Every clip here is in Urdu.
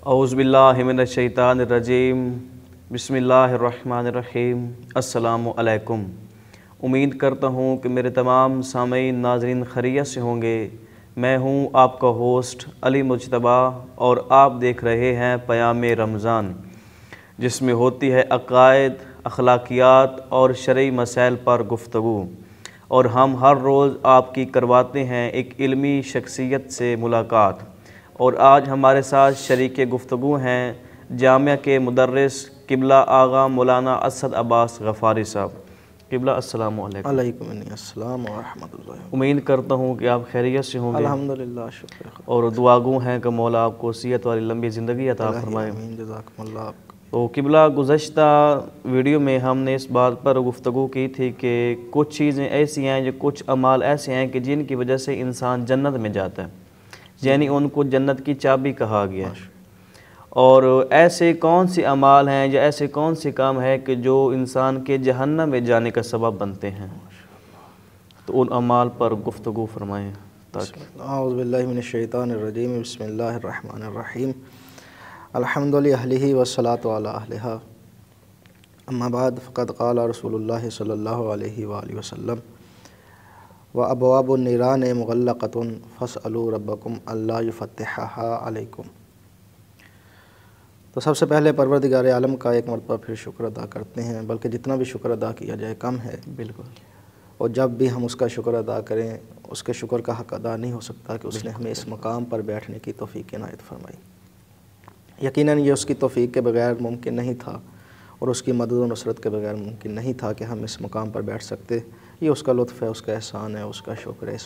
اعوذ باللہ من الشیطان الرجیم بسم اللہ الرحمن الرحیم۔ السلام علیکم۔ امید کرتا ہوں کہ میرے تمام سامعین ناظرین خیریت سے ہوں گے۔ میں ہوں آپ کا ہوسٹ علی مجتبیٰ اور آپ دیکھ رہے ہیں پیام رمضان، جس میں ہوتی ہے عقائد، اخلاقیات اور شرعی مسائل پر گفتگو، اور ہم ہر روز آپ کی کرواتے ہیں ایک علمی شخصیت سے ملاقات۔ اور آج ہمارے ساتھ شریک گفتگو ہیں جامعہ کے مدرس قبلہ آغا مولانا اسد عباس غفاری صاحب۔ قبلہ السلام علیکم۔ علیکم السلام ورحمۃ اللہ۔ امید کرتا ہوں کہ آپ خیریت سے ہوں گے۔ الحمدللہ، شکر اور دعا گو ہیں کہ مولا آپ کو صحت والی لمبی زندگی عطا فرمائے۔ آمین، جزاکم اللہ۔ تو قبلہ گزشتہ ویڈیو میں ہم نے اس بات پر گفتگو کی تھی کہ کچھ چیزیں ایسی ہیں، جو کچھ اعمال ایسے ہیں کہ جن کی وجہ سے انسان جنت میں جاتا ہے، یعنی ان کو جنت کی چابی کہا گیا ہے۔ اور ایسے کون سے اعمال ہیں یا ایسے کون سے کام ہیں کہ جو انسان کے جہنم میں جانے کا سبب بنتے ہیں، تو ان اعمال پر گفتگو فرمائیں تاکہ اعوذ باللہ من الشیطان الرجیم، بسم اللہ الرحمن الرحیم، الحمد للہ والصلاۃ علی اہلہا، اما بعد فقد قال رسول اللہ صلی اللہ علیہ وآلہ وسلم، وابواب النیران مغلقۃ فاسألوا ربکم اللہ یفتحھا علیکم۔ تو سب سے پہلے پروردگار عالم کا ایک مرتبہ پھر شکر ادا کرتے ہیں، بلکہ جتنا بھی شکر ادا کیا جائے کم ہے۔ بالکل۔ اور جب بھی ہم اس کا شکر ادا کریں، اس کے شکر کا حق ادا نہیں ہو سکتا کہ اس نے ہمیں اس مقام پر بیٹھنے کی توفیق عنایت فرمائی۔ یقیناً یہ اس کی توفیق کے بغیر ممکن نہیں تھا، اور اس کی مدد و نصرت کے بغیر ممکن نہیں تھا کہ ہم اس مقام پر بیٹھ سکتے۔ یہ اس کا لطف ہے، اس کا احسان ہے، اس کا شکر ہے۔ اس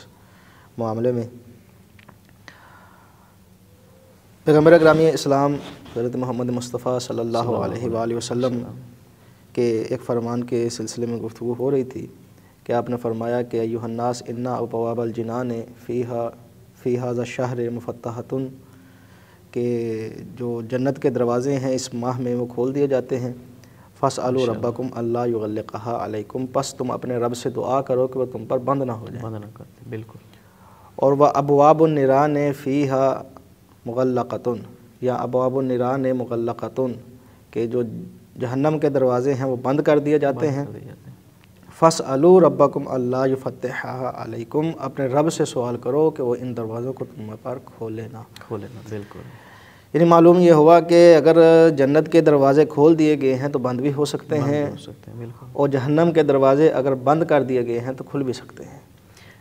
معاملے میں پیغمبر گرامی اسلام حضرت محمد مصطفیٰ صلی اللہ علیہ وآلہ وسلم کے ایک فرمان کے سلسلے میں گفتگو ہو رہی تھی کہ آپ نے فرمایا کہ ایھا الناس انا ابواب الجنان فی ھذا الشہر مفتحۃ، کہ جو جنت کے دروازے ہیں اس ماہ میں وہ کھول دیے جاتے ہیں۔ فاسألوا ربکم اللہ یغلقھا علیکم، پس تم اپنے رب سے دعا کرو کہ وہ تم پر بند نہ ہو جائیں۔ بند نہ کرتے، بالکل۔ اور وابواب النیران فیھا مغلقۃ، یا ابواب النیران مغلقۃ، کہ جو جہنم کے دروازے ہیں وہ بند کر دیے جاتے ہیں۔ فاسألوا ربکم اللہ یفتحھا علیکم، اپنے رب سے سوال کرو کہ وہ ان دروازوں کو تم پر کھولے نہ۔ بالکل۔ یعنی معلوم یہ ہوا کہ اگر جنت کے دروازے کھول دیے گئے ہیں تو بند بھی ہو سکتے ہیں، بالکل۔ اور جہنم کے دروازے اگر بند کر دیے گئے ہیں تو کھل بھی سکتے ہیں۔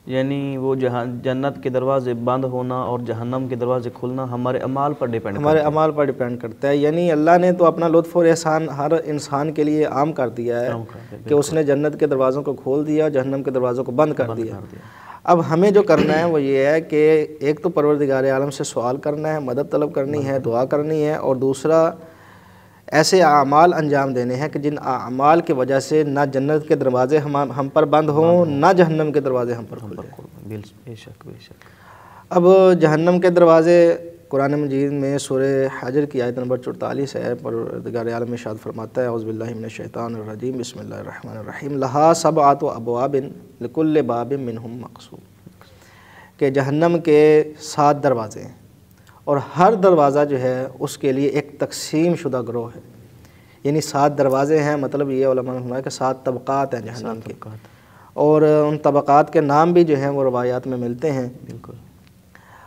یعنی وہ جنت کے دروازے بند ہونا اور جہنم کے دروازے کھلنا ہمارے اعمال پر ڈیپینڈ ہمارے اعمال پر ڈیپینڈ کرتا ہے۔ یعنی اللہ نے تو اپنا لطف اور احسان ہر انسان کے لیے عام کر دیا ہے کہ اس نے جنت کے دروازوں کو کھول دیا، جہنم کے دروازوں کو بند کر دیا۔ اب ہمیں جو کرنا ہے وہ یہ ہے کہ ایک تو پروردگار عالم سے سوال کرنا ہے، مدد طلب کرنی ہے، دعا کرنی ہے، اور دوسرا ایسے اعمال انجام دینے ہیں کہ جن اعمال کی وجہ سے نہ جنت کے دروازے ہم پر بند ہوں، نہ جہنم کے دروازے ہم پر کھلیں۔ بے شک۔ اب جہنم کے دروازے قرآن مجید میں سورہ حجر کی آیت نمبر 44 ہے، پروردگار عالم ارشاد فرماتا ہے، اعوذ باللہ من الشیطان الرجیم، بسم اللہ الرحمن الرحیم، لہا سبعۃ ابواب لکل باب منہم مقسوم، کہ جہنم کے 7 دروازے ہیں، اور ہر دروازہ جو ہے اس کے لیے ایک تقسیم شدہ گروہ ہے۔ یعنی 7 دروازے ہیں، مطلب یہ علماء نے فرمایا کہ 7 طبقات ہیں جہنم کے، اور ان طبقات کے نام بھی جو ہیں وہ روایات میں ملتے ہیں۔ بالکل۔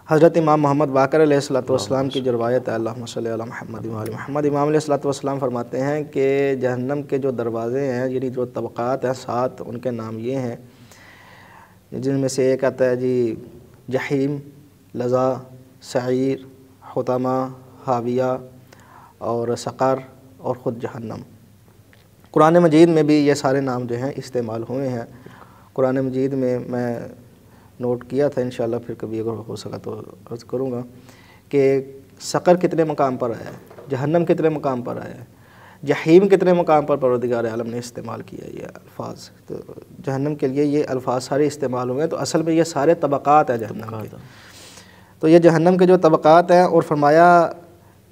حضرت امام محمد باقر علیہ السلام کی جو روایت ہے، اللہم صلی علی محمد وعلی محمد، امام علیہ السلام فرماتے ہیں کہ جہنم کے جو دروازے ہیں، یعنی جو طبقات ہیں 7، ان کے نام یہ ہیں، جن میں سے ایک آتا ہے جی جحیم، لظا، سعیر، حطمہ، حاویہ اور سقر، اور خود جہنم۔ قرآن مجید میں بھی یہ سارے نام جو ہیں استعمال ہوئے ہیں۔ قرآن مجید میں نوٹ کیا تھا، انشاءاللہ پھر کبھی اگر ہو سکا تو عرض کروں گا کہ سقر کتنے مقام پر آیا ہے، جہنم کتنے مقام پر آیا ہے، جحیم کتنے مقام پر پروردگار عالم نے استعمال کیا یہ الفاظ۔ تو جہنم کے لیے یہ الفاظ سارے استعمال ہوئے ہیں، تو اصل میں یہ سارے طبقات ہیں جہنم کے۔ تو یہ جہنم کے جو طبقات ہیں، اور فرمایا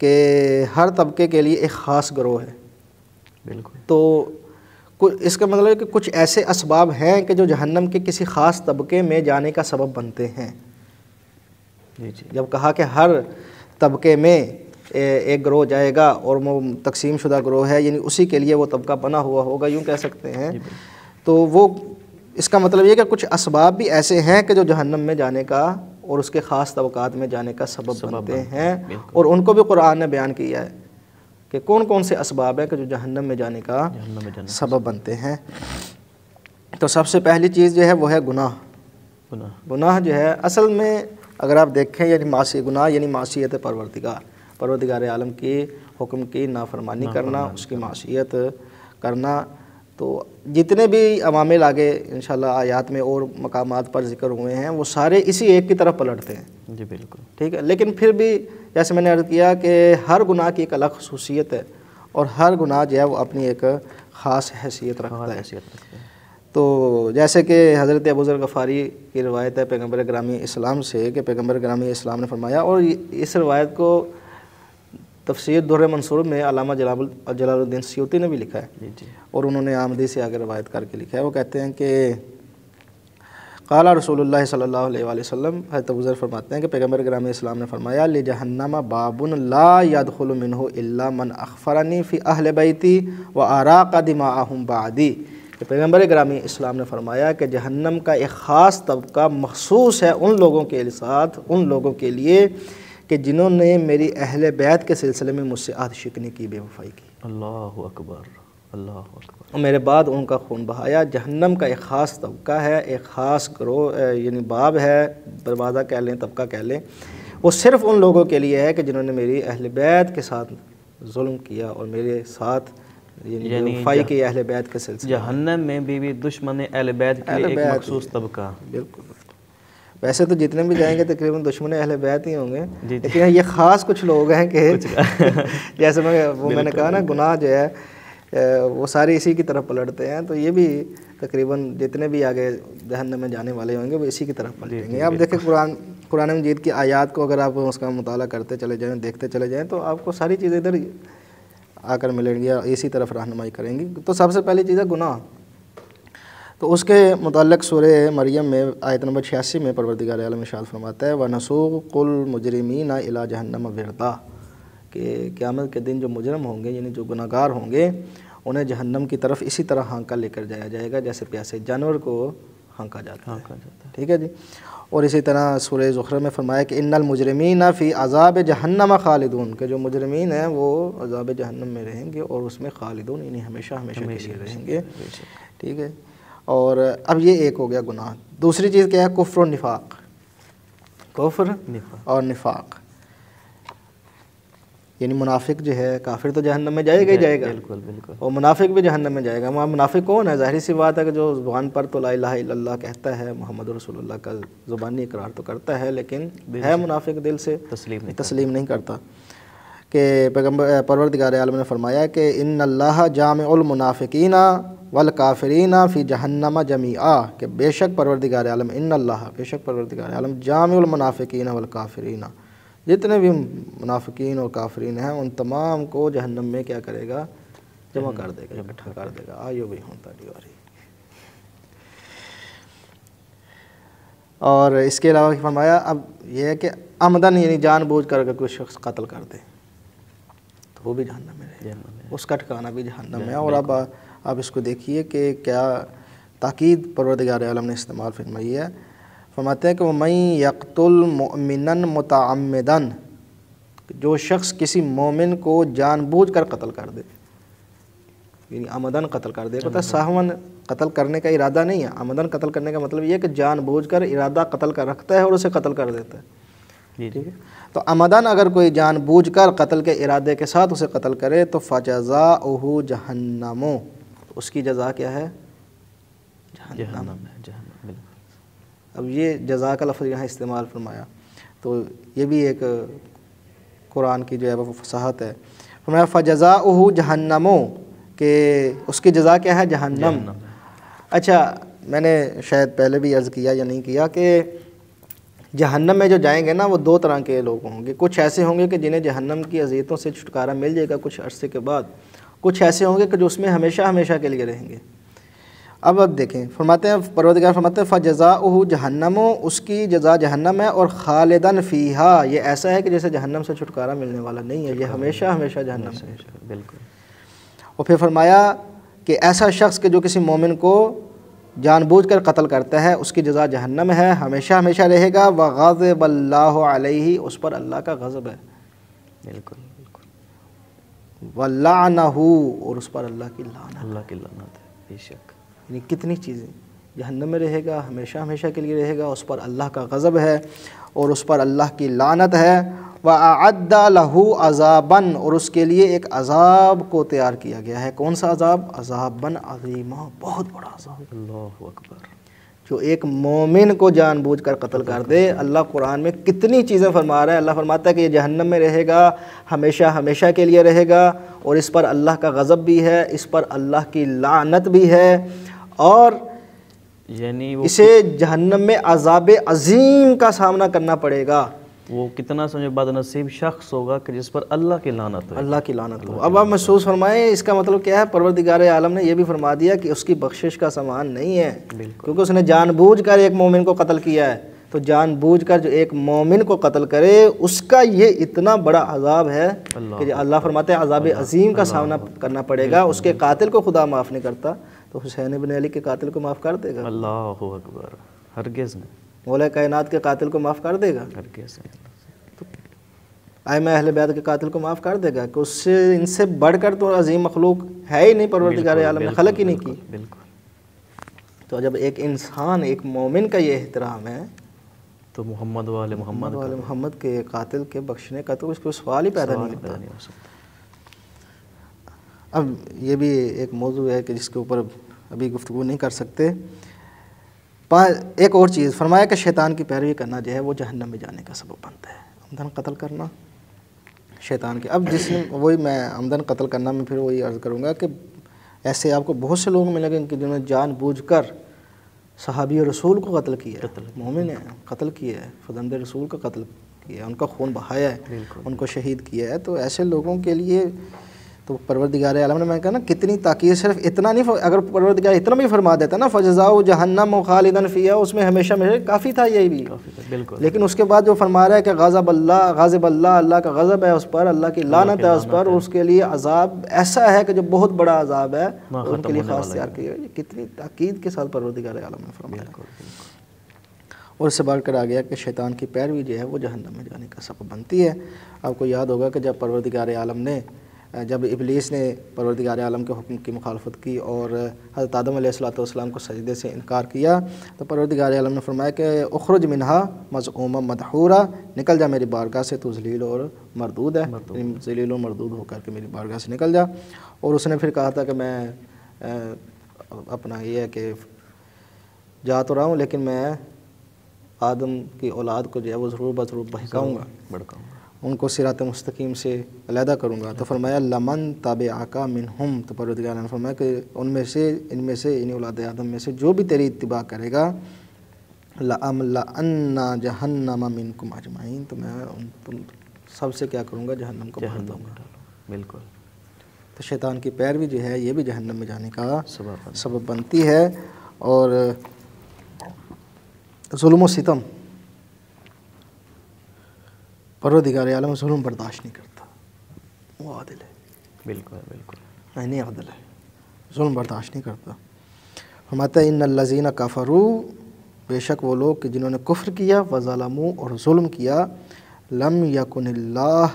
کہ ہر طبقے کے لیے ایک خاص گروہ ہے۔ بالکل۔ تو اس کا مطلب ہے کہ کچھ ایسے اسباب ہیں کہ جو جہنم کے کسی خاص طبقے میں جانے کا سبب بنتے ہیں۔ جب کہا کہ ہر طبقے میں، ایک گروہ جائے گا اور وہ تقسیم شدہ گروہ ہے، یعنی اسی کے لیے وہ طبقہ بنا ہوا ہوگا، یوں کہہ سکتے ہیں۔ تو وہ اس کا مطلب یہ کہ کچھ اسباب بھی ایسے ہیں کہ جو جہنم میں جانے کا اور اس کے خاص طبقات میں جانے کا سبب بنتے ہیں، اور ان کو بھی قرآن نے بیان کیا ہے کہ کون کون سے اسباب ہیں کہ جو جہنم میں جانے کا سبب بنتے ہیں۔ تو سب سے پہلی چیز جو ہے وہ ہے گناہ۔ گناہ جو ہے اصل میں اگر آپ دیکھیں یعنی گناہ یعنی معصیت پروردگار عالم کی حکم کی نافرمانی کرنا، اس کی معصیت کرنا۔ تو جتنے بھی عوامل آگے انشاءاللہ آیات میں اور مقامات پر ذکر ہوئے ہیں وہ سارے اسی ایک کی طرف پلٹتے ہیں۔ جی بالکل ٹھیک ہے، لیکن پھر بھی جیسے میں نے عرض کیا کہ ہر گناہ کی ایک الگ خصوصیت ہے، اور ہر گناہ جو ہے وہ اپنی ایک خاص حیثیت رکھتا ہے۔ تو جیسے کہ حضرت ابو ذر غفاری کی روایت ہے پیغمبر گرامی اسلام سے کہ پیغمبر گرامی اسلام نے فرمایا، اور اس روایت کو تفسیر در منصور میں علامہ جلال الدین سیوطی نے بھی لکھا ہے، اور انہوں نے آمدی سے آگے روایت کر کے لکھا ہے۔ وہ کہتے ہیں کہ قال رسول اللہ صلی اللہ علیہ وآلہ وسلم، حضرت ابو ذر فرماتے ہیں کہ پیغمبر گرامی اسلام نے فرمایا لجہنم باب لا يدخل منہ الا من اخفرنی فی اہل بیتی واراق دماءہم بعدی، کہ پیغمبر گرامی اسلام نے فرمایا کہ جہنم کا ایک خاص طبقہ مخصوص ہے ان لوگوں کے ساتھ، ان لوگوں کے لیے کہ جنہوں نے میری اہل بیت کے سلسلے میں مجھ سے عہد شکنی کی، بے وفائی کی، اللہ اکبر اللہ اکبر، اور میرے بعد ان کا خون بہایا۔ جہنم کا ایک خاص طبقہ ہے، ایک خاص گروہ یعنی باب ہے، دروازہ کہہ لیں، طبقہ کہہ لیں، وہ صرف ان لوگوں کے لیے ہے کہ جنہوں نے میری اہل بیت کے ساتھ ظلم کیا اور میرے ساتھ یعنی وفائی کی اہل بیت کے سلسلے۔ جہنم میں بھی دشمن اہل بیت کے لیے ایک مخصوص طبقہ۔ بالکل، ویسے تو جتنے بھی جائیں گے تقریباً دشمن اہل بیت ہی ہوں گے، لیکن یہ خاص کچھ لوگ ہیں کہ جیسے میں نے کہا نا گناہ جو ہے وہ سارے اسی کی طرف پلٹتے ہیں، تو یہ بھی تقریباً جتنے بھی آگے جہنم میں جانے والے ہوں گے وہ اسی کی طرف پلٹیں گے۔ آپ دیکھیں قرآن مجید کی آیات کو اگر آپ اس کا مطالعہ کرتے چلے جائیں، دیکھتے چلے جائیں، تو آپ کو ساری چیزیں ادھر آ کر ملیں گی، اسی طرف رہنمائی کریں گی۔ تو سب سے پہلی چیز ہے گناہ۔ تو اس کے متعلق سورہ مریم میں آیت نمبر 86 میں پروردگار عالم ارشاد فرماتا ہے وَنَسُوقُ الْمُجْرِمِينَ إِلَىٰ جَهَنَّمَ وِرْدًا، کہ قیامت کے دن جو مجرم ہوں گے یعنی جو گناہگار ہوں گے انہیں جہنم کی طرف اسی طرح ہانکا لے کر جایا جائے گا جیسے پیاسے جانور کو ہانکا جاتا ہے۔ ٹھیک ہے جی۔ اور اسی طرح سورہ زخرف میں فرمایا کہ ان المجرمین فی عذاب جہنم خالدون، کہ جو مجرمین ہیں وہ عذاب جہنم میں رہیں گے اور اس میں خالدون یعنی ہمیشہ کے لیے رہیں گے۔ ٹھیک ہے، اور اب یہ ایک ہو گیا گناہ۔ دوسری چیز کیا ہے؟ کفر و نفاق، کفر اور نفاق، یعنی منافق جو ہے کافر تو جہنم میں جائے گا ہی جائے گا، بالکل بالکل، اور منافق بھی جہنم میں جائے گا۔ وہاں منافق کون ہے؟ ظاہری سی بات ہے کہ جو زبان پر تو لا الہ الا اللہ کہتا ہے، محمد رسول اللہ کا زبانی اقرار تو کرتا ہے، لیکن ہے منافق دل سے تسلیم نہیں کرتا۔ کہ پیغمبر پروردگار عالم نے فرمایا کہ ان اللہ جامع المنافقین والکافرین فی جہنم جمیعا، کہ بے شک پروردگار عالم، ان اللہ بے شک پروردگار عالم جامع المنافقین والکافرین، جتنے بھی منافقین اور کافرین ہیں ان تمام کو جہنم میں کیا کرے گا؟ جمع کر دے گا، اکٹھا کر دے گا۔ آئیو بھی ہوں تاڑی۔ اور اس کے علاوہ فرمایا اب یہ ہے کہ عمدن یعنی جان بوجھ کر اگر کوئی شخص قتل کر دے تو وہ بھی جہنم میں رہے گا، اس کا ٹھکانہ بھی جہنم ہے۔ اور اب آپ اس کو دیکھیے کہ کیا تاکید پروردگار عالم نے استعمال فرمائی ہے۔ فرماتے ہیں کہ وَمَن يَقْتُلْ مُؤْمِنًا مُتَعَمِّدًا، جو شخص کسی مومن کو جان بوجھ کر قتل کر دے، یعنی عمدن قتل کر دے، کہتا ہے سہون قتل کرنے کا ارادہ نہیں ہے، عمدن قتل کرنے کا مطلب یہ ہے کہ جان بوجھ کر ارادہ قتل کر رکھتا ہے اور اسے قتل کر دیتا ہے۔ ٹھیک ہے، تو عمدن اگر کوئی جان بوجھ کر قتل کے ارادے کے ساتھ اسے قتل کرے تو فَجَزَاؤُهُ جَهَنَّمُ، اس کی جزا کیا ہے؟ جہنم۔ اب یہ جزا کا لفظ یہاں استعمال فرمایا تو یہ بھی ایک قرآن کی جو ہے وہ فصاحت ہے۔ فرمایا فَجَزَاؤُهُ جَهَنَّمُ، کہ اس کی جزا کیا ہے؟ جہنم۔ اچھا، میں نے شاید پہلے بھی عرض کیا یا نہیں کیا کہ جہنم میں جو جائیں گے نا وہ دو طرح کے لوگ ہوں گے۔ کچھ ایسے ہوں گے کہ جنہیں جہنم کی اذیتوں سے چھٹکارا مل جائے گا کچھ عرصے کے بعد، کچھ ایسے ہوں گے کہ جو اس میں ہمیشہ کے لیے رہیں گے۔ اب دیکھیں فرماتے ہیں پروردگار فرماتے ہیں فجزاؤہ جہنم، اس کی جزا جہنم ہے، اور خالدن فیہا، یہ ایسا ہے کہ جیسے جہنم سے چھٹکارا ملنے والا نہیں ہے، یہ ہمیشہ ہمیشہ جہنم ہے۔ بالکل۔ اور پھر فرمایا کہ ایسا شخص کہ جو کسی مومن کو جان بوجھ کر قتل کرتا ہے اس کی جزا جہنم ہے، ہمیشہ ہمیشہ رہے گا، وغضب اللہ علیہ، اس پر اللہ کا غضب ہے، بالکل۔ ولعنہ، اور اس پر اللہ کی لعنت، اللہ کی لعنت ہے، بے شک۔ یعنی کتنی چیزیں، جہنم میں رہے گا، ہمیشہ ہمیشہ کے لیے رہے گا، اس پر اللہ کا غضب ہے اور اس پر اللہ کی لعنت ہے، وَأَعَدَّ لَهُ عَذَابًا، اور اس کے لیے ایک عذاب کو تیار کیا گیا ہے۔ کون سا عذاب؟ عذابًا عظیما، بہت بڑا عذاب، اللہ اکبر۔ جو ایک مومن کو جان بوجھ کر قتل کر دے۔ اللہ قرآن میں کتنی چیزیں فرما رہا ہے، اللہ فرماتا ہے کہ یہ جہنم میں رہے گا، ہمیشہ ہمیشہ کے لیے رہے گا، اور اس پر اللہ کا غضب بھی ہے، اس پر اللہ کی لعنت بھی ہے، اور یعنی اسے جہنم میں عذاب عظیم کا سامنا کرنا پڑے گا۔ وہ کتنا سمجھے بد نصیب شخص ہوگا کہ جس پر اللہ کی لعنت ہو، اللہ کی لعنت ہو۔ اب آپ محسوس فرمائیں اس کا مطلب کیا ہے، پروردگار عالم نے یہ بھی فرما دیا کہ اس کی بخشش کا سامان نہیں ہے، کیونکہ اس نے جان بوجھ کر ایک مومن کو قتل کیا ہے، تو جان بوجھ کر جو ایک مومن کو قتل کرے اس کا یہ اتنا بڑا عذاب ہے کہ اللہ فرماتے ہیں عذاب عظیم کا سامنا کرنا پڑے گا۔ اس کے قاتل کو خدا معاف نہیں کرتا تو حسین ابن علی کے قاتل کو معاف کر دے گا؟ اللہ اکبر، ہرگز نہیں۔ مولا کائنات کے قاتل کو معاف کر دے گا؟ ہرگز نہیں۔ ائمہ اہل بیت کے قاتل کو معاف کر دے گا؟ کہ اس سے ان سے بڑھ کر تو عظیم مخلوق ہے ہی نہیں، پروردگار عالم نے خلق ہی نہیں کی۔ بالکل۔ تو جب ایک انسان، ایک مومن کا یہ احترام ہے تو محمد والے محمد کے قاتل کے بخشنے کا تو اس کو سوال ہی پیدا نہیں ہوتا۔ اب یہ بھی ایک موضوع ہے کہ جس کے اوپر ابھی گفتگو نہیں کر سکتے۔ ایک اور چیز فرمایا کہ شیطان کی پیروی کرنا جو ہے وہ جہنم میں جانے کا سبب بنتا ہے، عمدن قتل کرنا شیطان کے۔ اب جس وہی میں عمدن قتل کرنا میں پھر وہی عرض کروں گا کہ ایسے آپ کو بہت سے لوگ ملیں گے کہ جنہوں نے جان بوجھ کر صحابی رسول کو قتل کیا ہے، مومن ہے، قتل کیا ہے، فرزند رسول کا قتل کیا ہے، ان کا خون بہایا ہے، ان کو شہید کیا ہے۔ تو ایسے لوگوں کے لیے تو پروردگار عالم نے میں کہا نا کتنی تاکید، صرف اتنا نہیں، اگر پروردگار اتنا بھی فرما دیتا نا فجزاؤ جہنم خالدن فیہا، اس میں ہمیشہ میں کافی تھا یہی بھی، لیکن اس کے بعد جو فرما رہا ہے کہ غضب اللہ، اللہ کا غضب ہے اس پر، اللہ کی لعنت ہے اس پر، اس کے لیے عذاب ایسا ہے کہ جو بہت بڑا عذاب ہے، ان کے لیے خاص تیار کیا ہے۔ کتنی تاکید کے ساتھ پروردگار عالم نے فرمایا۔ اور اس سے بڑھ کر آ گیا کہ شیطان کی پیروی جو ہے وہ جہنم میں جانے کا سبب بنتی ہے۔ آپ کو یاد ہوگا کہ جب پروردگار عالم نے، جب ابلیس نے پروردگار عالم کے حکم کی مخالفت کی اور حضرت آدم علیہ السلام کو سجدے سے انکار کیا، تو پروردگار عالم نے فرمایا کہ اخرج منہا مذعوما مدحورا، نکل جا میری بارگاہ سے، تو ذلیل اور مردود ہے، ذلیل و مردود ہو کر کے میری بارگاہ سے نکل جا۔ اور اس نے پھر کہا تھا کہ میں اپنا یہ ہے کہ جا تو رہا ہوں لیکن میں آدم کی اولاد کو جو ہے وہ ضرور بضرور بہکاؤں گا، ان کو صراط مستقیم سے علیحدہ کروں گا۔ تو فرمایا لمن تبعک منہم، تو پروردگار نے فرمایا کہ ان میں سے یعنی اولاد آدم میں سے جو بھی تیری اتباع کرے گا، لَأَمْلَأَنَّ جَهَنَّمَ مِنْكُمْ أَجْمَعِينَ، تو میں تم سب سے کیا کروں گا، جہنم کو بھر دوں گا۔ بالکل۔ تو شیطان کی پیروی جو ہے یہ بھی جہنم میں جانے کا سبب بنتی ہے۔ اور ظلم و ستم، پروردگار عالم ظلم برداشت نہیں کرتا، وہ عادل ہے، بالکل نہیں عادل ہے، ظلم برداشت نہیں کرتا۔ فرماتا ہے ان الذین کفروا، بے شک وہ لوگ کہ جنہوں نے کفر کیا، وظلموا اور ظلم کیا، لم یکن اللہ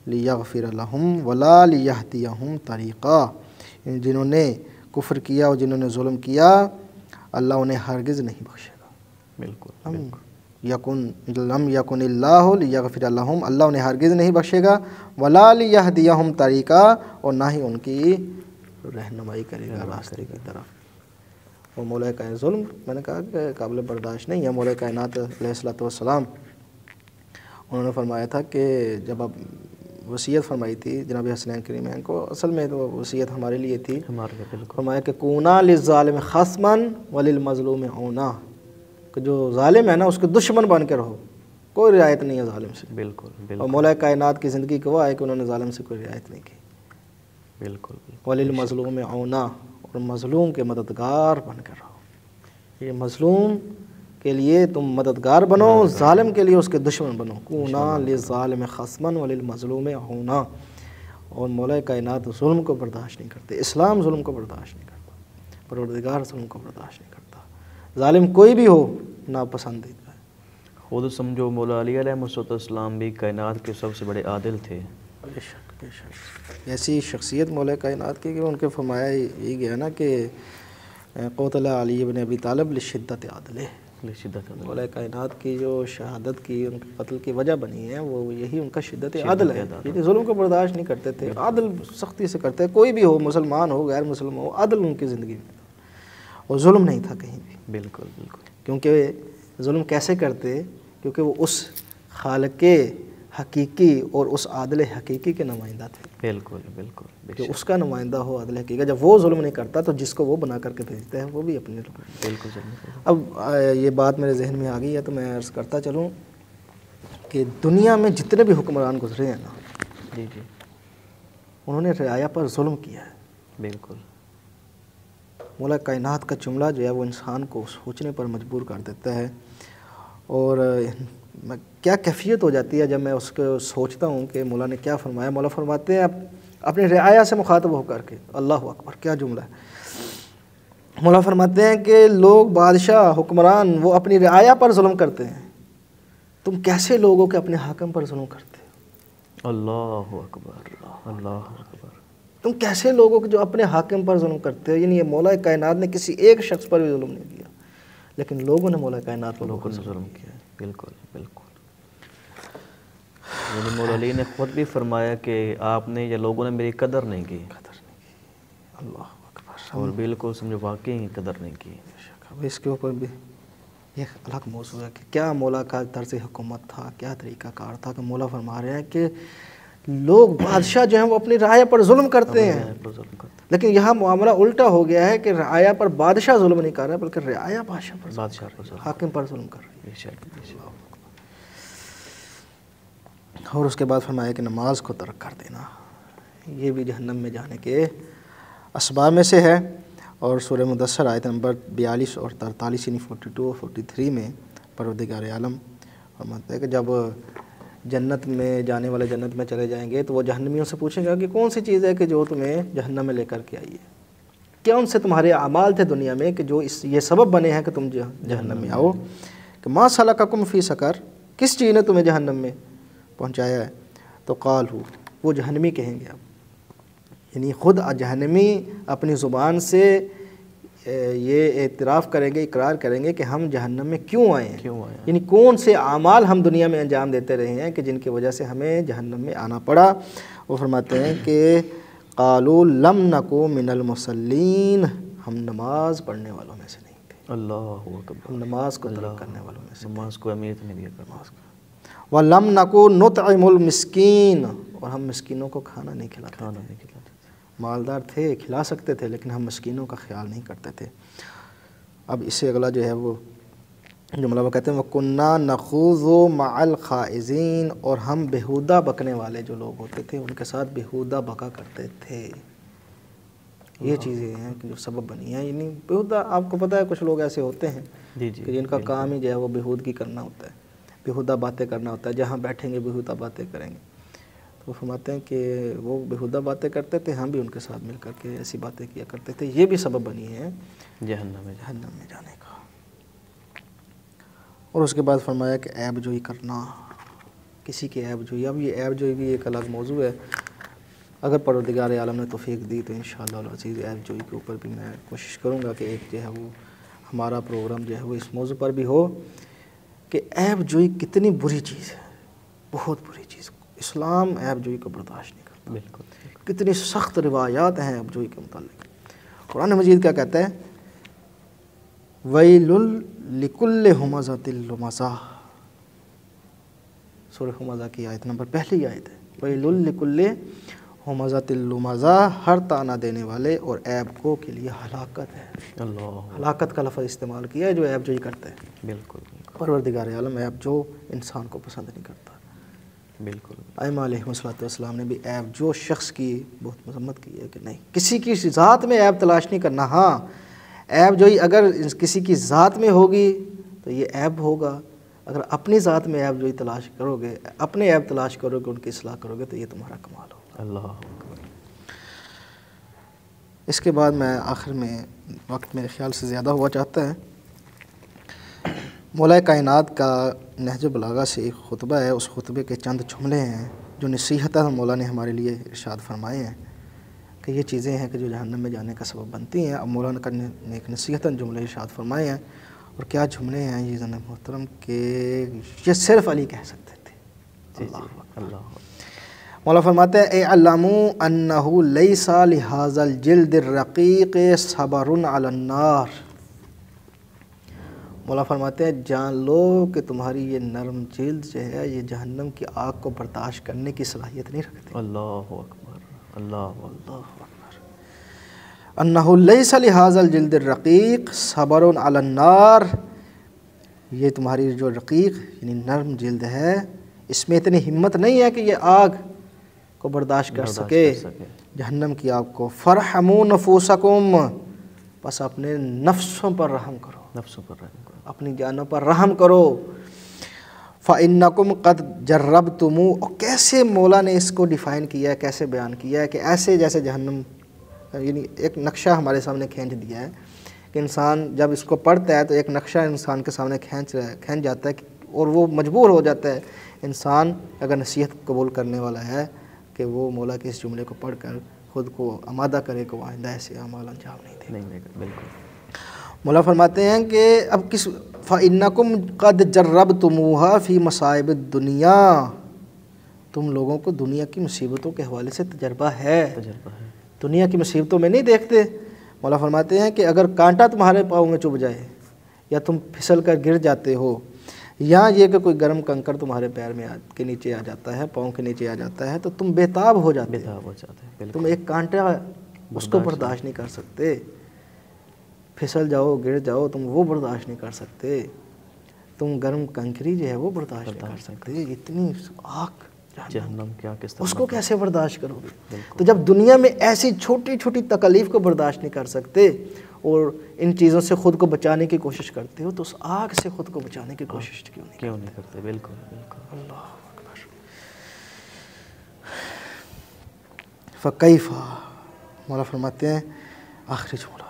لیغفر لہم ولا لیہدیہم طریقا، جنہوں نے کفر کیا اور جنہوں نے ظلم کیا اللہ انہیں ہرگز نہیں بخشے گا۔ بالکل۔ لم یکن اللہ لیغفر لہم، اللہ انہیں ہرگز نہیں بخشے گا، ولا لیہدیہم طریقا، اور نہ ہی ان کی رہنمائی کرے گا راستے کی طرف۔ اور مولا کائنات، ظلم میں نے کہا کہ قابل برداشت نہیں ہے۔ مولا کائنات علیہ السلام انہوں نے فرمایا تھا کہ جب اب وصیت فرمائی تھی جناب حسنین کریمین کو، اصل میں تو وصیت ہمارے لیے تھی، فرمایا کہ کونا للظالم خصما وللمظلوم عونا، کہ جو ظالم ہے نا اس کے دشمن بن کے رہو، کوئی رعایت نہیں ہے ظالم سے۔ بالکل۔ اور مولا کائنات کی زندگی گواہ ہے کہ انہوں نے ظالم سے کوئی رعایت نہیں کی۔ بالکل۔ وللمظلوم عونا، اور مظلوم کے مددگار بن کر رہو۔ یہ مظلوم کے لیے تم مددگار بنو، ظالم کے لیے اس کے دشمن بنو۔ کونا للظالم خصما وللمظلوم عونا۔ اور مولا کائنات ظلم کو برداشت نہیں کرتے، اسلام ظلم کو برداشت نہیں کرتا، پروردگار ظلم کو برداشت نہیں کرتا۔ ظالم کوئی بھی ہو ناپسندیدہ ہے۔ خود سمجھو مولا علی علیہ السلام بھی کائنات کے سب سے بڑے عادل تھے۔ بے شک بے شک، ایسی شخصیت مولا کائنات کی کہ ان کے فرمایا یہ گیا نا کہ قتل علی بن ابی طالب لشدت عدلہ، مولا کائنات کی جو شہادت کی ان کے قتل کی وجہ بنی ہے وہ یہی ان کا شدت عدل ہے۔ یہ ظلم کو برداشت نہیں کرتے تھے، عدل سختی سے کرتے، کوئی بھی ہو، مسلمان ہو غیر مسلم ہو، عدل ان کی زندگی میں تھا، اور ظلم نہیں تھا کہیں بھی۔ بالکل بالکل، کیونکہ ظلم کیسے کرتے؟ کیونکہ وہ اس خالق حقیقی اور اس عادل حقیقی کے نمائندہ تھے۔ بالکل بالکل، کہ اس کا نمائندہ ہو عادل حقیقی، جب وہ ظلم نہیں کرتا تو جس کو وہ بنا کر کے بھیجتا ہے وہ بھی اپنے لوگ۔ بالکل۔ اب یہ بات میرے ذہن میں آ گئی ہے تو میں عرض کرتا چلوں کہ دنیا میں جتنے بھی حکمران گزرے ہیں نا، جی جی، انہوں نے رعایا پر ظلم کیا ہے۔ بالکل۔ مولا کائنات کا جملہ جو ہے وہ انسان کو سوچنے پر مجبور کر دیتا ہے، اور کیا کیفیت ہو جاتی ہے جب میں اس کو سوچتا ہوں کہ مولا نے کیا فرمایا۔ مولا فرماتے ہیں اپنی رعایا سے مخاطب ہو کر کے، اللہ اکبر کیا جملہ ہے۔ مولا فرماتے ہیں کہ لوگ، بادشاہ، حکمران، وہ اپنی رعایا پر ظلم کرتے ہیں، تم کیسے لوگوں کے اپنے حاکم پر ظلم کرتے ہو؟ اللہ اکبر، اللہ اکبر۔ تم کیسے لوگوں کے جو اپنے حاکم پر ظلم کرتے ہو؟ یعنی یہ مولا کائنات نے کسی ایک شخص پر بھی ظلم نہیں کیا، لیکن لوگوں نے مولا کائنات پر لوگوں نے ظلم کیا ہے۔ بالکل بالکل، یعنی مولا علی نے خود بھی فرمایا کہ آپ نے یا لوگوں نے میری قدر نہیں کی، اللہ اکبر، اور بالکل سمجھو واقعی قدر نہیں کی۔ اب اس کے اوپر بھی یہ الگ موضوع ہے کہ کیا مولا کا طرز حکومت تھا، کیا طریقہ کار تھا کہ مولا فرما رہے ہیں کہ لوگ، بادشاہ جو ہیں وہ اپنی رعایا پر ظلم کرتے ہیں، لیکن یہاں معاملہ الٹا ہو گیا ہے کہ رعایا پر بادشاہ ظلم نہیں کر رہا بلکہ رعایا بادشاہ پر، حاکم پر ظلم کر رہی ہے۔ اور اس کے بعد فرمایا کہ نماز کو ترک کر دینا یہ بھی جہنم میں جانے کے اسباب میں سے ہے۔ اور سورہ مدثر آیت نمبر 42 اور 43 یعنی 42 اور 43 میں پروردگار عالم فرماتا ہے کہ جب جنت میں جانے والے جنت میں چلے جائیں گے تو وہ جہنمیوں سے پوچھیں گے کہ کون سی چیز ہے کہ جو تمہیں جہنم میں لے کر کے آئی ہے؟ کیا ان سے تمہارے اعمال تھے دنیا میں کہ جو یہ سبب بنے ہیں کہ تم جہنم میں آؤ؟ کہ ما سلککم فی سقر، کس چیز نے تمہیں جہنم میں پہنچایا ہے؟ تو قالوا، وہ جہنمی کہیں گے، اب یعنی خود جہنمی اپنی زبان سے یہ اعتراف کریں گے، اقرار کریں گے کہ ہم جہنم میں کیوں آئے ہیں، یعنی کون سے اعمال ہم دنیا میں انجام دیتے رہے ہیں کہ جن کی وجہ سے ہمیں جہنم میں آنا پڑا۔ وہ فرماتے ہیں کہ قالوا لم نکو من المصلین، ہم نماز پڑھنے والوں میں سے نہیں تھے، اللہ اکبر، ہم نماز کو ترک کرنے والوں میں سے، نماز کو اہمیت نہیں دیا کرنا۔ وَلَمْ نَكُ نُطْعِمُ الْمِسْكِينَ، اور ہم مسکینوں کو کھانا نہیں کھلاتے تھے، مالدار تھے کھلا سکتے تھے لیکن ہم مسکینوں کا خیال نہیں کرتے تھے۔ اب اس سے اگلا جو ہے وہ جملہ وہ کہتے ہیں وَكُنَّا نَخُوضُ مَعَ الْخَائِضِينَ، اور ہم بےہودہ بکنے والے جو لوگ ہوتے تھے ان کے ساتھ بےہودہ بکا کرتے تھے۔ یہ چیزیں ہیں کہ جو سبب بنی ہیں، یعنی بےہودہ، آپ کو پتہ ہے کچھ لوگ ایسے ہوتے ہیں کہ جن کا کام ہی جو ہے وہ بےہودگی کرنا ہوتا ہے، بےہودہ باتیں کرنا ہوتا ہے، جہاں بیٹھیں گے بےہودہ باتیں کریں گے۔ تو وہ فرماتے ہیں کہ وہ بےہودہ باتیں کرتے تھے، ہم بھی ان کے ساتھ مل کر کے ایسی باتیں کیا کرتے تھے، یہ بھی سبب بنی ہے جہنم میں جانے کا۔ اور اس کے بعد فرمایا کہ عیب جوئی کرنا، کسی کی عیب جوئی، اب یہ عیب جوئی بھی ایک الگ موضوع ہے، اگر پروردگار عالم نے توفیق دی تو انشاءاللہ العزیز عیب جوئی کے اوپر بھی میں کوشش کروں گا کہ ایک جو ہے وہ ہمارا پروگرام جو ہے وہ اس موضوع پر بھی ہو کہ عیب جوئی کتنی بری چیز ہے، بہت بری چیز۔ اسلام عیب جوئی کو برداشت نہیں کرتا، بالکل۔ کتنی سخت روایات ہیں عیب جوئی کے متعلق۔ قرآن مجید کیا کہتا ہے؟ وَيْلٌ لِكُلِّ ہُمَزَةٍ لُمَزَةٍ، سورہ ہمزہ کی آیت نمبر پہلی آیت ہے، وَيْلٌ لِكُلِّ ہُمَزَةٍ لُمَزَةٍ، ہر تانا دینے والے اور عیب کو کے لیے ہلاکت ہے۔ ہلاکت کا لفظ استعمال کیا ہے جو عیب جوئی کرتے ہیں۔ بالکل۔ پروردگار عالم عیب جو انسان کو پسند نہیں کرتا، بالکل ائمہ علیہ السلام نے بھی عیب جو شخص کی بہت مذمت کی ہے کہ نہیں کسی کی ذات میں عیب تلاش نہیں کرنا. ہاں عیب جو ہی اگر کسی کی ذات میں ہوگی تو یہ عیب ہوگا, اگر اپنی ذات میں عیب جو ہی تلاش کرو گے, اپنے عیب تلاش کرو گے, ان کی اصلاح کرو گے تو یہ تمہارا کمال ہوگا. اللہ اکبر. اس کے بعد میں آخر میں, وقت میرے خیال سے زیادہ ہوا چاہتا ہے, مولا کائنات کا نہج البلاغہ سے ایک خطبہ ہے, اس خطبے کے چند جملے ہیں جو نصیحتیں مولا نے ہمارے لیے ارشاد فرمائے ہیں کہ یہ چیزیں ہیں کہ جو جہنم میں جانے کا سبب بنتی ہیں. اب مولانا کا ایک نصیحتاً جملے ارشاد فرمائے ہیں, اور کیا جملے ہیں یہ جناب محترم کہ یہ صرف علی کہہ سکتے تھے. اللہ مولا فرماتے ہیں اعلموا انہ لیس لہذا الجلد الرقیق صبر علی النار. مولا فرماتے ہیں جان لو کہ تمہاری یہ نرم جلد جو ہے یہ جہنم کی آگ کو برداشت کرنے کی صلاحیت نہیں رکھتی. اللہ اکبر. اللہ اکبر. انہ لیس لہذا الجلد الرقیق صبر علی النار, یہ تمہاری جو رقیق یعنی نرم جلد ہے اس میں اتنی ہمت نہیں ہے کہ یہ آگ کو برداشت کر سکے, جہنم کی آگ کو. فرحموا نفوسکم, بس اپنے نفسوں پر رحم کرو, نفسوں پر رحم کرو, اپنی جانوں پر رحم کرو. فَإِنَّكُمْ قَدْ جَرَّبْتُمُ, اور کیسے مولا نے اس کو ڈیفائن کیا ہے, کیسے بیان کیا ہے کہ ایسے جیسے جہنم, یعنی ایک نقشہ ہمارے سامنے کھینچ دیا ہے کہ انسان جب اس کو پڑھتا ہے تو ایک نقشہ انسان کے سامنے کھینچ جاتا ہے اور وہ مجبور ہو جاتا ہے انسان اگر نصیحت قبول کرنے والا ہے کہ وہ مولا کے اس جملے کو پڑھ کر خود کو آمادہ کرے کہ وہ آئندہ ایسے اعمال انجام نہیں دے. بالکل. مولا فرماتے ہیں کہ اب کس فَإِنَّكُمْ قَدْ جَرَّبْتُمُوهَا فِي مَصَائِبِ الدُّنْيَا, تم لوگوں کو دنیا کی مصیبتوں کے حوالے سے تجربہ ہے, دنیا کی مصیبتوں میں نہیں دیکھتے. مولا فرماتے ہیں کہ اگر کانٹا تمہارے پاؤں میں چبھ جائے یا تم پھسل کر گر جاتے ہو, یا یہ کہ کوئی گرم کنکر تمہارے پیر میں کے نیچے آ جاتا ہے, پاؤں کے نیچے آ جاتا ہے, تو تم بےتاب ہو جاتے ہو. تم ایک کانٹا اس کو برداشت نہیں کر سکتے, پھسل جاؤ گر جاؤ تم وہ برداشت نہیں کر سکتے, تم گرم کنکری جو ہے وہ برداشت نہیں کر سکتے. اتنی آگ جہنم کیا کس طرح اس کو کیسے برداشت کرو گے؟ تو جب دنیا میں ایسی چھوٹی چھوٹی تکالیف کو برداشت نہیں کر سکتے اور ان چیزوں سے خود کو بچانے کی کوشش کرتے ہو تو اس آگ سے خود کو بچانے کی کوشش کیوں نہیں کرتے؟ بالکل بالکل. اللہ اکبر. فَكَيْفَ, مولا فرماتے ہیں آخری جملہ,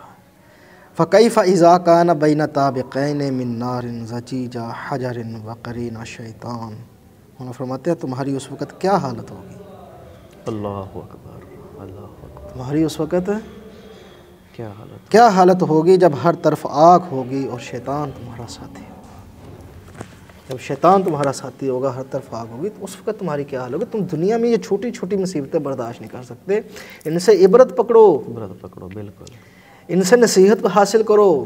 فَكَيْفَ إِذَا كَانَ بَيْنَ طَابِقَيْنِ مِن نَارٍ زَجِيجَ حَجَرٍ وَقَرِينَ شَيْطَانٍ. مولا فرماتے ہیں تمہاری اس وقت کیا حالت ہوگی. اللہ اکبر. اللہ اکبر. تمہاری اس وقت کیا حالت ہوگی جب ہر طرف آگ ہوگی اور شیطان تمہارا ساتھی ہوگا. جب شیطان تمہارا ساتھی ہوگا, ہر طرف آگ ہوگی, تو اس وقت تمہاری کیا حال ہوگی. تم دنیا میں یہ چھوٹی چھوٹی مصیبتیں برداشت نہیں کر سکتے, ان سے عبرت پکڑو. بالکل. ان سے نصیحت حاصل کرو,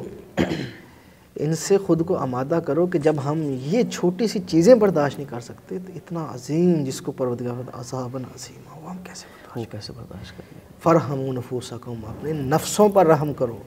ان سے خود کو آمادہ کرو کہ جب ہم یہ چھوٹی سی چیزیں برداشت نہیں کر سکتے تو اتنا عظیم جس کو پروردگار عذاب عظیم ہو ہم کیسے برداشت کریں. فرحموا نفوسکم, اپنے نفسوں پر رحم کرو.